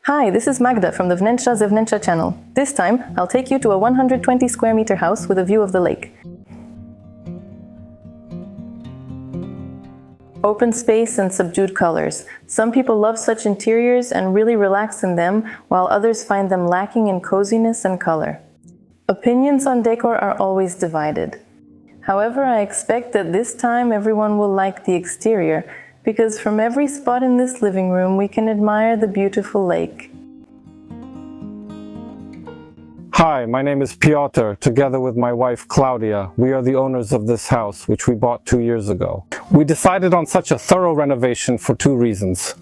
Hi, this is Magda from the Wnętrza channel. This time, I'll take you to a 120 square meter house with a view of the lake. Open space and subdued colors. Some people love such interiors and really relax in them, while others find them lacking in coziness and color. Opinions on decor are always divided. However, I expect that this time everyone will like the exterior, because from every spot in this living room we can admire the beautiful lake. Hi, my name is Piotr. Together with my wife Claudia, we are the owners of this house, which we bought 2 years ago. We decided on such a thorough renovation for two reasons.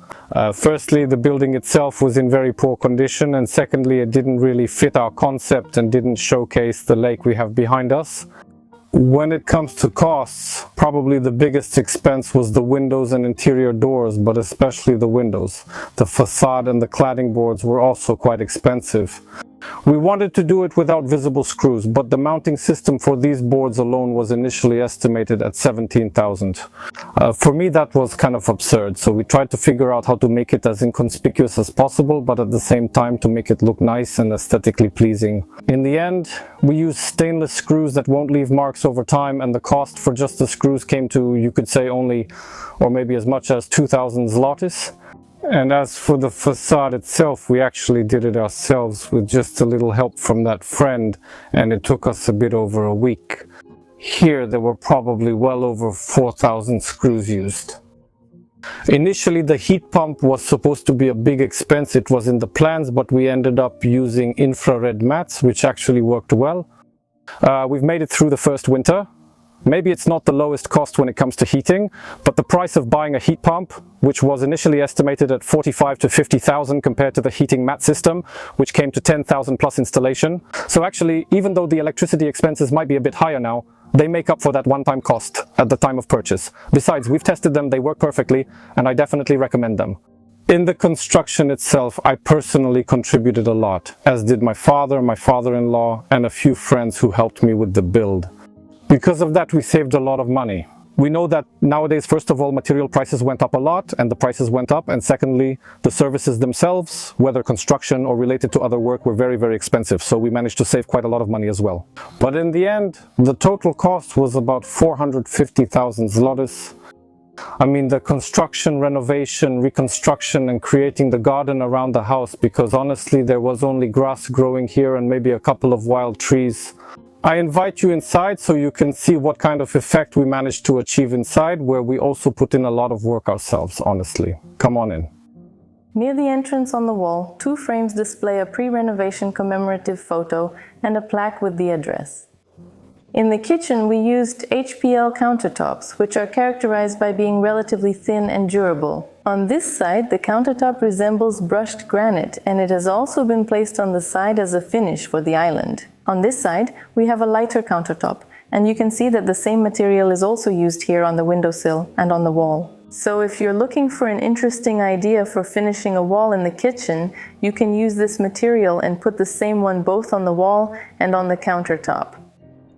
Firstly, the building itself was in very poor condition, and secondly, it didn't really fit our concept and didn't showcase the lake we have behind us. When it comes to costs, probably the biggest expense was the windows and interior doors, but especially the windows. The facade and the cladding boards were also quite expensive. We wanted to do it without visible screws, but the mounting system for these boards alone was initially estimated at 17,000. For me, that was kind of absurd, so we tried to figure out how to make it as inconspicuous as possible, but at the same time to make it look nice and aesthetically pleasing. In the end, we used stainless screws that won't leave marks over time, and the cost for just the screws came to, you could say, only, or maybe as much as 2,000 zlotys. And as for the facade itself, we actually did it ourselves with just a little help from that friend, and it took us a bit over a week. Here there were probably well over 4,000 screws used. Initially the heat pump was supposed to be a big expense. It was in the plans, but we ended up using infrared mats, which actually worked well. We've made it through the first winter. Maybe it's not the lowest cost when it comes to heating, but the price of buying a heat pump, which was initially estimated at 45 to 50,000 compared to the heating mat system, which came to 10,000 plus installation. So actually, even though the electricity expenses might be a bit higher now, they make up for that one-time cost at the time of purchase. Besides, we've tested them, they work perfectly, and I definitely recommend them. In the construction itself, I personally contributed a lot, as did my father, my father-in-law, and a few friends who helped me with the build. Because of that, we saved a lot of money. We know that nowadays, first of all, material prices went up a lot and the prices went up. And secondly, the services themselves, whether construction or related to other work, were very, very expensive. So we managed to save quite a lot of money as well. But in the end, the total cost was about 450,000 zlotys. I mean, the construction, renovation, reconstruction, and creating the garden around the house, because honestly, there was only grass growing here and maybe a couple of wild trees. I invite you inside so you can see what kind of effect we managed to achieve inside, where we also put in a lot of work ourselves, honestly. Come on in. Near the entrance on the wall, 2 frames display a pre-renovation commemorative photo and a plaque with the address. In the kitchen, we used HPL countertops, which are characterized by being relatively thin and durable. On this side, the countertop resembles brushed granite, and it has also been placed on the side as a finish for the island. On this side, we have a lighter countertop, and you can see that the same material is also used here on the windowsill and on the wall. So if you're looking for an interesting idea for finishing a wall in the kitchen, you can use this material and put the same one both on the wall and on the countertop.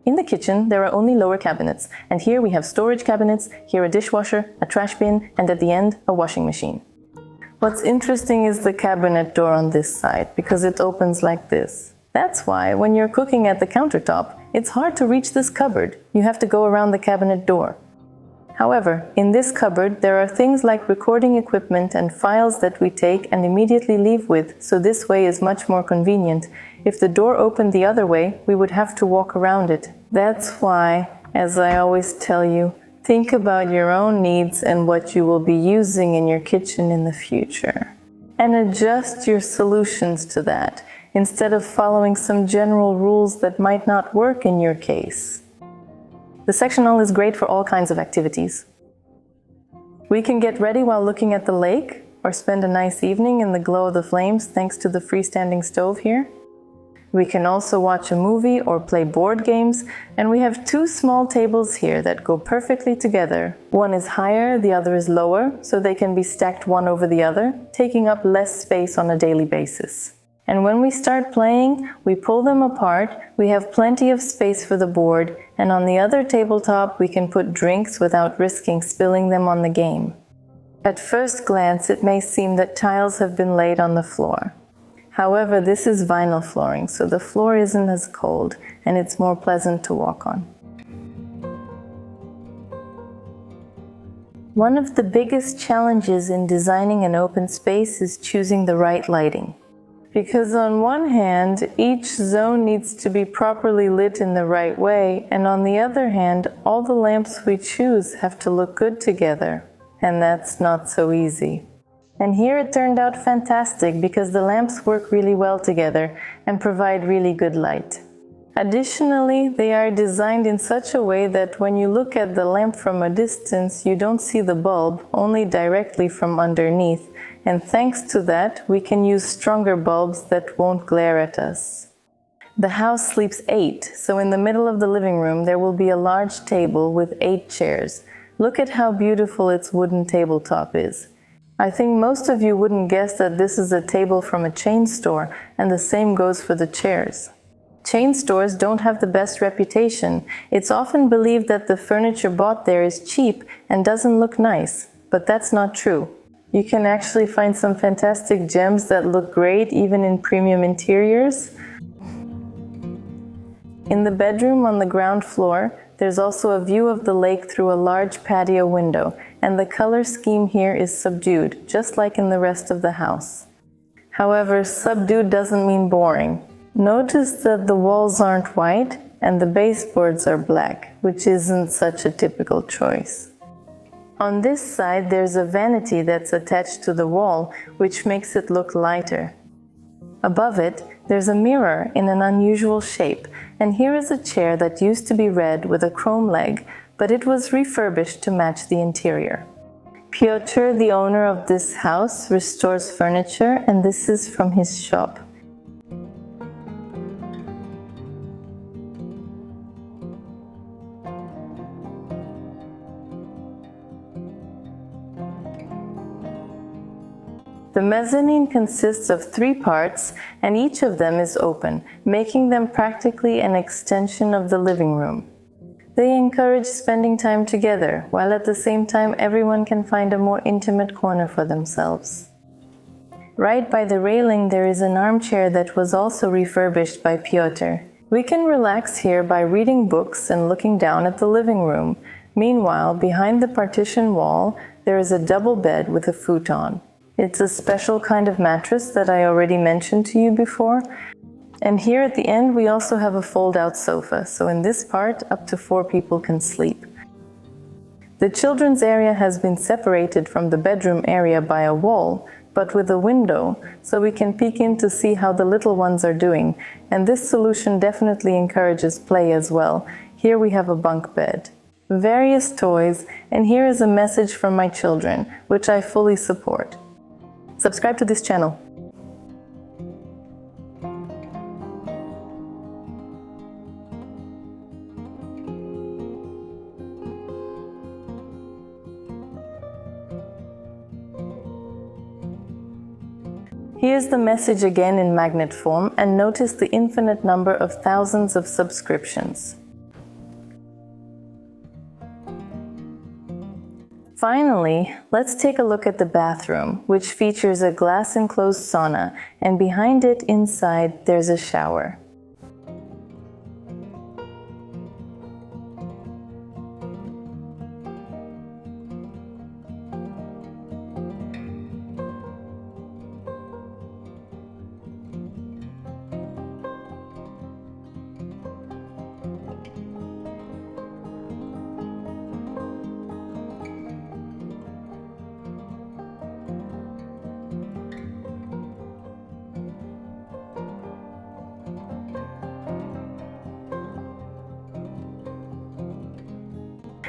In the kitchen, there are only lower cabinets, and here we have storage cabinets, here a dishwasher, a trash bin, and at the end, a washing machine. What's interesting is the cabinet door on this side, because it opens like this. That's why, when you're cooking at the countertop, it's hard to reach this cupboard. You have to go around the cabinet door. However, in this cupboard, there are things like recording equipment and files that we take and immediately leave with, so this way is much more convenient. If the door opened the other way, we would have to walk around it. That's why, as I always tell you, think about your own needs and what you will be using in your kitchen in the future. And adjust your solutions to that, instead of following some general rules that might not work in your case. The sectional is great for all kinds of activities. We can get ready while looking at the lake, or spend a nice evening in the glow of the flames thanks to the freestanding stove here. We can also watch a movie or play board games, and we have 2 small tables here that go perfectly together. One is higher, the other is lower, so they can be stacked one over the other, taking up less space on a daily basis. And when we start playing, we pull them apart, we have plenty of space for the board, and on the other tabletop we can put drinks without risking spilling them on the game. At first glance, it may seem that tiles have been laid on the floor. However, this is vinyl flooring, so the floor isn't as cold and it's more pleasant to walk on. One of the biggest challenges in designing an open space is choosing the right lighting. Because on one hand, each zone needs to be properly lit in the right way, and on the other hand, all the lamps we choose have to look good together. And that's not so easy. And here it turned out fantastic because the lamps work really well together and provide really good light. Additionally, they are designed in such a way that when you look at the lamp from a distance, you don't see the bulb, only directly from underneath. And thanks to that, we can use stronger bulbs that won't glare at us. The house sleeps 8, so in the middle of the living room there will be a large table with 8 chairs. Look at how beautiful its wooden tabletop is. I think most of you wouldn't guess that this is a table from a chain store, and the same goes for the chairs. Chain stores don't have the best reputation. It's often believed that the furniture bought there is cheap and doesn't look nice, but that's not true. You can actually find some fantastic gems that look great even in premium interiors. In the bedroom on the ground floor, there's also a view of the lake through a large patio window, and the color scheme here is subdued, just like in the rest of the house. However, subdued doesn't mean boring. Notice that the walls aren't white and the baseboards are black, which isn't such a typical choice. On this side, there's a vanity that's attached to the wall, which makes it look lighter. Above it, there's a mirror in an unusual shape, and here is a chair that used to be red with a chrome leg, but it was refurbished to match the interior. Piotr, the owner of this house, restores furniture, and this is from his shop. The mezzanine consists of 3 parts, and each of them is open, making them practically an extension of the living room. They encourage spending time together, while at the same time everyone can find a more intimate corner for themselves. Right by the railing there is an armchair that was also refurbished by Piotr. We can relax here by reading books and looking down at the living room. Meanwhile, behind the partition wall, there is a double bed with a futon. It's a special kind of mattress that I already mentioned to you before. And here at the end we also have a fold-out sofa, so in this part up to 4 people can sleep. The children's area has been separated from the bedroom area by a wall, but with a window, so we can peek in to see how the little ones are doing, and this solution definitely encourages play as well. Here we have a bunk bed, various toys, and here is a message from my children, which I fully support. Subscribe to this channel. Here's the message again in magnet form, and notice the infinite number of thousands of subscriptions. Finally, let's take a look at the bathroom, which features a glass-enclosed sauna, and behind it, inside, there's a shower.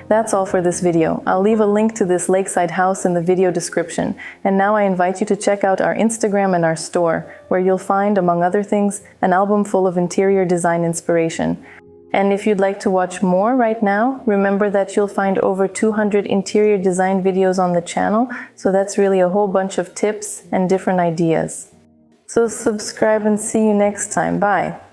That's all for this video. I'll leave a link to this lakeside house in the video description. And now I invite you to check out our Instagram and our store, where you'll find, among other things, an album full of interior design inspiration. And if you'd like to watch more right now, remember that you'll find over 200 interior design videos on the channel, so that's really a whole bunch of tips and different ideas. So subscribe and see you next time. Bye!